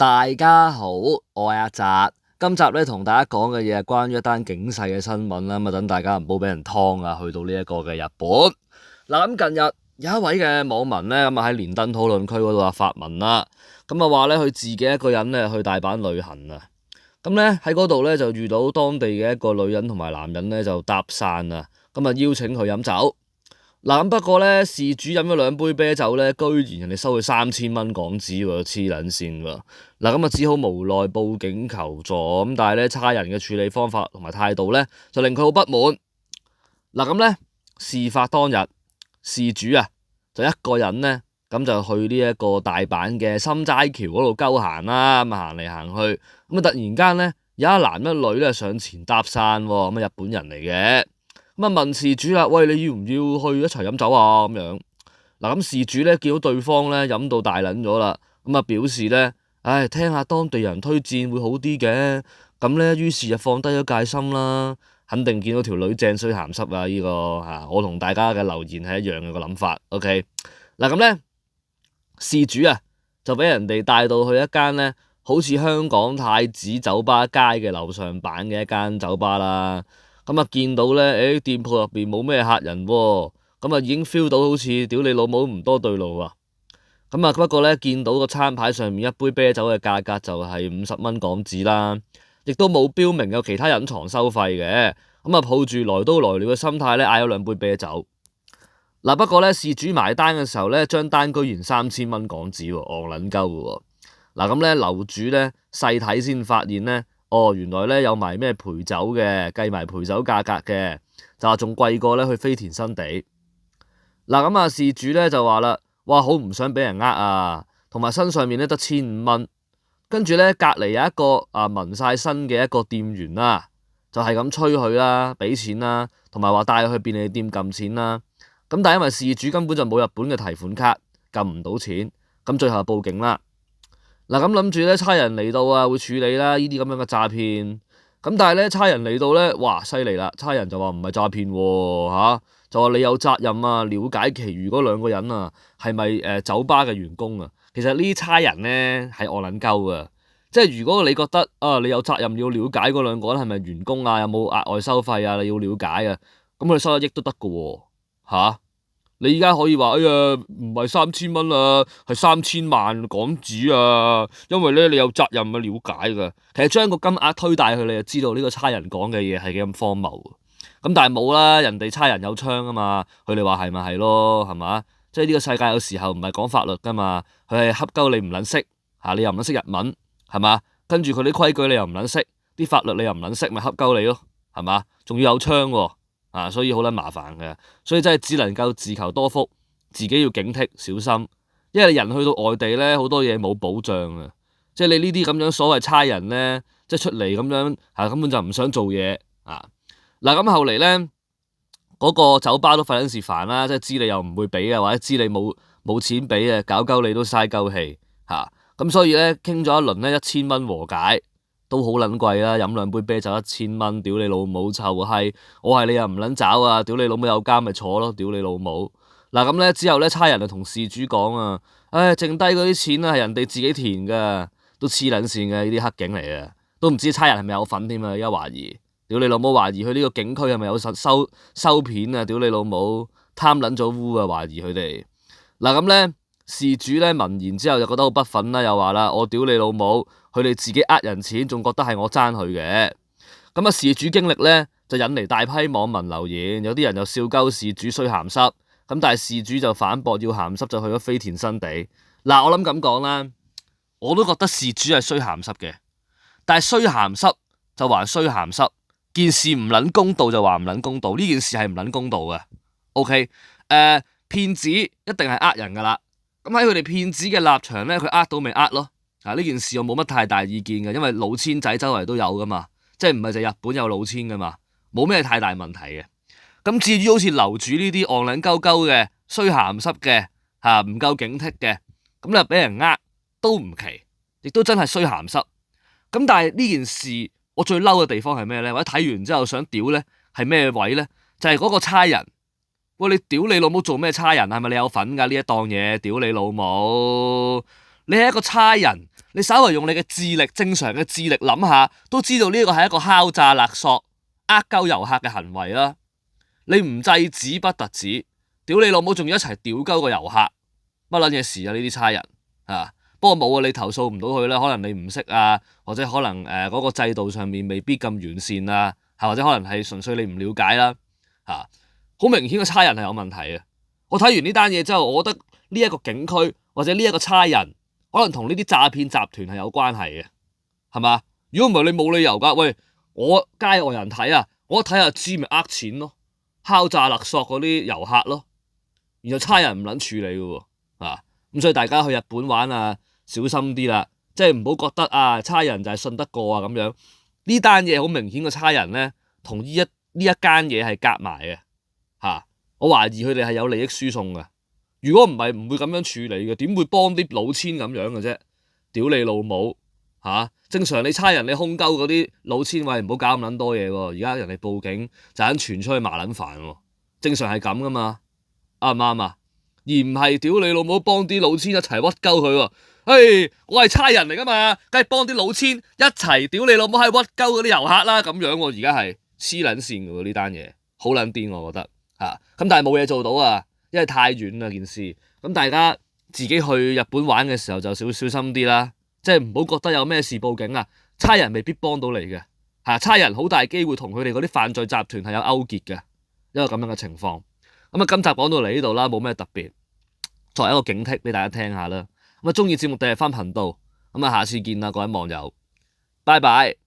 大家好，我係阿澤。今集咧同大家講嘅嘢係關於一單警世嘅新聞啦，咁啊等大家唔好俾人劏啊，去到呢一個嘅日本。嗱，咁近日有一位嘅網民咧，咁啊喺連登討論區嗰度發文啦，咁啊話咧佢自己一個人咧去大阪旅行啊，咁咧喺嗰度咧就遇到當地嘅一個女人同埋男人咧就搭訕啊，咁啊邀請佢飲酒。嗱，不過咧，事主飲咗2杯啤酒咧，居然人哋收佢3000蚊港紙喎，黐撚線喎！嗱，咁啊只好無奈報警求助，咁但係咧差人嘅處理方法同埋態度咧，就令佢好不滿。嗱，咁咧事發當日，事主啊就一個人咧，咁就去呢一個大阪嘅心齋橋嗰度鳩行啦，咁啊行嚟行去，咁啊突然間咧有一男一女咧上前搭訕喎，咁啊日本人嚟嘅。咁啊問事主啦，喂，你要唔要去一齊飲酒啊？咁樣嗱，咁事主咧見到對方咧飲到大撚咗啦，咁啊表示咧，唉，聽下當地人推薦會好啲嘅，咁咧於是就放低咗戒心啦，肯定見到條女正衰鹹濕啊！呢個嚇我同大家嘅留言係一樣嘅個諗法。OK， 嗱咁咧事主啊就俾人哋帶到去一間咧好似香港太子酒吧街嘅樓上版嘅一間酒吧啦。咁啊，見到咧，店鋪入邊冇咩客人喎，咁啊已經 feel 到好似屌你老母唔多對路啊。咁啊，不過咧見到個餐牌上面一杯啤酒嘅價格就係50蚊港紙啦，亦都冇標明有其他隱藏收費嘅。咁啊，抱住來都來了嘅心態咧，嗌咗2杯啤酒。嗱，不過咧事主埋單嘅時候咧，張單居然3000蚊港紙喎，戇撚鳩嘅喎。嗱，咁咧樓主咧細睇先發現咧。原來咧有埋咩陪酒嘅，計埋陪酒價格嘅，就話仲貴過咧去飛田新地。嗱，咁啊事主咧就話啦，哇，好唔想俾人啊，同埋身上面咧得1500蚊。跟住咧隔離有一個紋晒身嘅一個店員啦，就係咁催佢啦，俾錢啦，同埋話帶佢去便利店撳錢啦。咁但係因為事主根本就冇日本嘅提款卡，撳唔到錢，咁最後就報警啦。嗱，咁諗住咧，差人嚟到會處理啦，呢啲咁樣嘅詐騙。咁但係咧，差人嚟到咧，哇，犀利啦！差人就話唔係詐騙喎，就話你有責任了解其餘嗰2個人係咪酒吧嘅員工啊？其實呢啲差人咧係戇撚鳩㗎，即係如果你覺得你有責任要了解嗰2個人係咪員工有冇額外收費你要了解啊，咁佢收1億都得㗎喎，你而家可以話，哎呀，唔係3000蚊啊，係3000萬港紙啊，因為咧你有責任去了解㗎。其實將個金額推大去，你就知道呢個差人講嘅嘢係幾咁荒謬。咁但係冇啦，人哋差人有槍啊嘛，佢哋話係咪係咯，係嘛？即係呢個世界有時候唔係講法律㗎嘛，佢係恰鳩你唔撚識你又唔撚識日文係嘛？跟住佢啲規矩你又唔撚識，啲法律你又唔撚識，咪恰鳩你咯，係嘛？仲要有槍喎。所以好撚麻煩嘅，所以真係只能夠自求多福，自己要警惕小心，因為人去到外地咧，好多嘢冇保障啊！即係你呢啲咁樣所謂差人咧，即係出嚟咁樣根本就唔想做嘢啊！嗱，咁後嚟咧，嗰個酒吧都費緊事煩啦，即係知你又唔會俾或者知你冇錢俾搞鳩你都嘥鳩氣嚇，咁所以咧傾咗一輪咧1000蚊和解。都好撚貴啦，飲2杯啤酒1000蚊，屌你老母臭閪！我係你又唔撚找啊，屌你老母有監咪坐咯，屌你老母！嗱，咁咧之後咧，差人就同事主講唉，剩低嗰啲錢係人哋自己填㗎，都黐撚線嘅呢啲黑警嚟嘅，都唔知差人係咪有份添啊！而家懷疑，屌你老母懷疑佢呢個警區係咪有收片啊？屌你老母貪撚咗污啊！懷疑佢哋。嗱，咁咧事主咧聞言之後就覺得好不忿啦，又話啦，我屌你老母！佢哋自己人錢，仲覺得係我爭佢嘅。咁事主經歷咧就引嚟大批網民留言，有啲人就笑鳩事主衰鹹濕，咁但係事主就反駁要鹹濕就去咗飛田新地。嗱，我諗咁講啦，我都覺得事主係衰鹹濕嘅，但係衰鹹濕就還衰鹹濕，件事唔撚公道就話唔撚公道，呢件事係唔撚公道嘅。OK，騙子一定係人㗎啦，咁喺佢哋騙子嘅立場咧，佢到咪咯。呢件事我冇乜太大意見嘅，因為老千仔周圍都有噶嘛，即係唔係就日本有老千噶嘛，冇咩太大問題嘅。咁至於好似樓主呢啲戇撚鳩鳩嘅衰鹹濕嘅唔夠警惕嘅，咁你俾人都唔奇，亦都真係衰鹹濕。咁但係呢件事我最嬲嘅地方係咩咧？或者睇完之後想屌咧係咩位咧？就係嗰個差人。喂，你屌你老母做咩差人？係咪你有份㗎呢一檔嘢？屌你老母！你係一個差人，你稍為用你嘅智力，正常嘅智力諗下，都知道呢個係一個敲詐勒索、呃鳩遊客嘅行為啦。你唔制止不特止，屌你老母，仲要一齊屌鳩個遊客，乜撚嘢事啊？呢啲差人啊！不過冇啊，你投訴唔到佢啦，可能你唔識啊，或者可能嗰個制度上面未必咁完善啊，或者可能係純粹你唔了解啦，好明顯個差人係有問題嘅。我睇完呢單嘢之後，我覺得呢一個警區或者呢一個差人，可能同呢啲詐騙集團係有關係嘅，係嘛？如果唔係你冇理由㗎，喂，我街外人睇啊，我一睇下知咪呃錢咯，敲詐勒索嗰啲遊客咯，然後差人唔撚處理嘅喎，咁所以大家去日本玩啊，小心啲啦，即係唔好覺得啊差人就係信得過啊咁樣。呢單嘢好明顯個差人咧，同呢一間嘢係夾埋嘅，我懷疑佢哋係有利益輸送嘅。如果唔係，唔會咁樣處理嘅，點會幫啲老千咁樣嘅啫？屌你老母正常你差人你兇鳩嗰啲老千，喂，唔好搞咁撚多嘢喎。而家人哋報警就肯傳出去麻撚煩喎，正常係咁噶嘛，啱唔啱啊？而唔係屌你老母幫啲老千一齊屈鳩佢喎。我係差人嚟噶嘛，梗係幫啲老千一齊屌你老母係屈鳩嗰啲遊客啦，咁樣喎。而家係黐撚線嘅喎，呢單嘢好撚癲我覺得咁但係冇嘢做到啊，因為太遠啦件事。咁大家自己去日本玩嘅時候就小心啲啦，即係唔好覺得有咩事報警啊，差人未必幫到你嘅，差人好大機會同佢哋嗰啲犯罪集團係有勾結嘅，一個咁樣嘅情況。咁今集講到嚟呢度啦，冇咩特別，作為一個警惕俾大家聽下啦。咁中意節目訂閱翻頻道，咁下次見啦各位網友，拜拜。